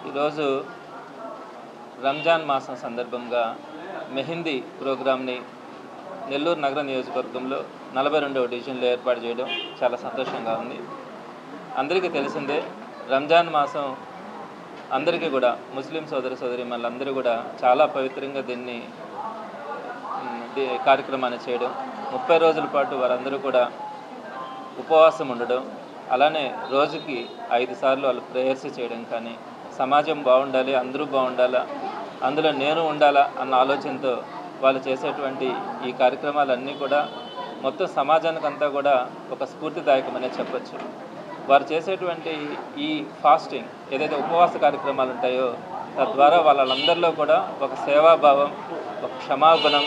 ఈరోజు రంజాన్ మాసం సందర్భంగా మెహందీ ప్రోగ్రామ్ని నెల్లూరు నగర నియోజకవర్గంలో 42వ డివిజన్లో ఏర్పాటు చేయడం చాలా సంతోషంగా ఉంది. అందరికీ తెలిసిందే, రంజాన్ మాసం అందరికీ కూడా ముస్లిం సోదర సోదరీమణులందరూ కూడా చాలా పవిత్రంగా దీన్ని కార్యక్రమాన్ని చేయడం, 30 రోజుల పాటు వారందరూ కూడా ఉపవాసం ఉండడం, అలానే రోజుకి 5 సార్లు వాళ్ళు ప్రేయర్స్ చేయడం, కానీ సమాజం బాగుండాలి, అందరూ బాగుండాలా, అందులో నేను ఉండాలా అన్న ఆలోచనతో వాళ్ళు చేసేటువంటి ఈ కార్యక్రమాలన్నీ కూడా మొత్తం సమాజానికంతా కూడా ఒక స్ఫూర్తిదాయకమనే చెప్పచ్చు. వారు చేసేటువంటి ఈ ఫాస్టింగ్ ఏదైతే ఉపవాస కార్యక్రమాలు ఉంటాయో తద్వారా వాళ్ళందరిలో కూడా ఒక సేవాభావం, ఒక క్షమాగుణం,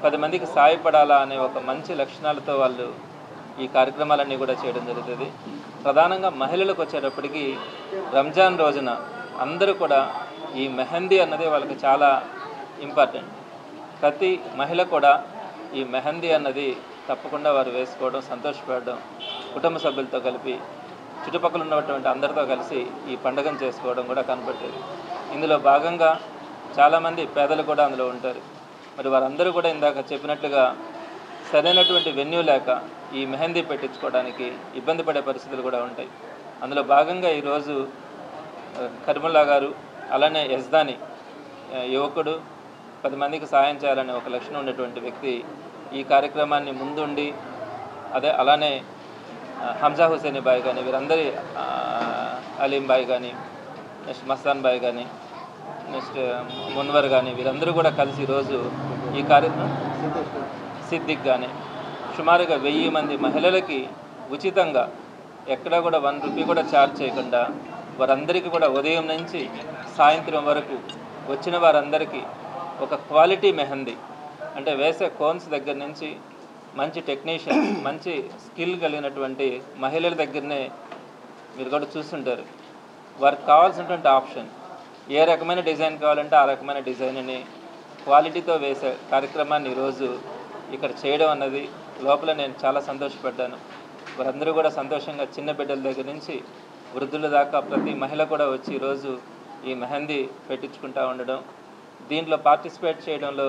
10 మందికి సాయపడాలా అనే ఒక మంచి లక్షణాలతో వాళ్ళు ఈ కార్యక్రమాలన్నీ కూడా చేయడం జరుగుతుంది. ప్రధానంగా మహిళలకు వచ్చేటప్పటికి రంజాన్ రోజున అందరూ కూడా ఈ మెహందీ అన్నది వాళ్ళకి చాలా ఇంపార్టెంట్. ప్రతి మహిళ కూడా ఈ మెహందీ అన్నది తప్పకుండా వారు వేసుకోవడం, సంతోషపడడం, కుటుంబ సభ్యులతో కలిపి చుట్టుపక్కల ఉన్నటువంటి అందరితో కలిసి ఈ పండుగను చేసుకోవడం కూడా కనపడుతుంది. ఇందులో భాగంగా చాలామంది పేదలు కూడా అందులో ఉంటారు. మరి వారందరూ కూడా ఇందాక చెప్పినట్లుగా సరైనటువంటి వెన్యూ లేక ఈ మెహందీ పెట్టించుకోవడానికి ఇబ్బంది పడే పరిస్థితులు కూడా ఉంటాయి. అందులో భాగంగా ఈరోజు కరీముల్లా గారు, అలానే యజ్దాని యువకుడు 10 మందికి సాయం చేయాలనే ఒక లక్షణం ఉన్నటువంటి వ్యక్తి ఈ కార్యక్రమాన్ని ముందుండి అలానే హంజా హుసేని బాయ్ కానీ, వీరందరి అలీం బాయ్ కానీ, నెక్స్ట్ మస్తాన్ బాయ్ కానీ, నెక్స్ట్ మున్వర్ కానీ, వీరందరూ కూడా కలిసి ఈరోజు ఈ కార్యక్రమం సిద్దిక్ కానీ సుమారుగా 1000 మంది మహిళలకి ఉచితంగా ఎక్కడా కూడా 1 రూపీ కూడా ఛార్జ్ చేయకుండా వారందరికీ కూడా ఉదయం నుంచి సాయంత్రం వరకు వచ్చిన వారందరికీ ఒక క్వాలిటీ మెహందీ అంటే వేసే కోన్స్ దగ్గర నుంచి మంచి టెక్నీషియన్, మంచి స్కిల్ కలిగినటువంటి మహిళల దగ్గరనే మీరు కూడా చూస్తుంటారు. వారికి కావాల్సినటువంటి ఆప్షన్ ఏ రకమైన డిజైన్ కావాలంటే ఆ రకమైన డిజైన్ని క్వాలిటీతో వేసే కార్యక్రమాన్ని ఈరోజు ఇక్కడ చేయడం అన్నది లోపల నేను చాలా సంతోషపడ్డాను. వారందరూ కూడా సంతోషంగా చిన్న బిడ్డల దగ్గర నుంచి వృద్ధుల దాకా ప్రతి మహిళ కూడా వచ్చి ఈరోజు ఈ మెహందీ పెట్టించుకుంటూ ఉండడం, దీంట్లో పార్టిసిపేట్ చేయడంలో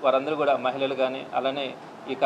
వారందరూ కూడా మహిళలు కానీ అలానే ఈ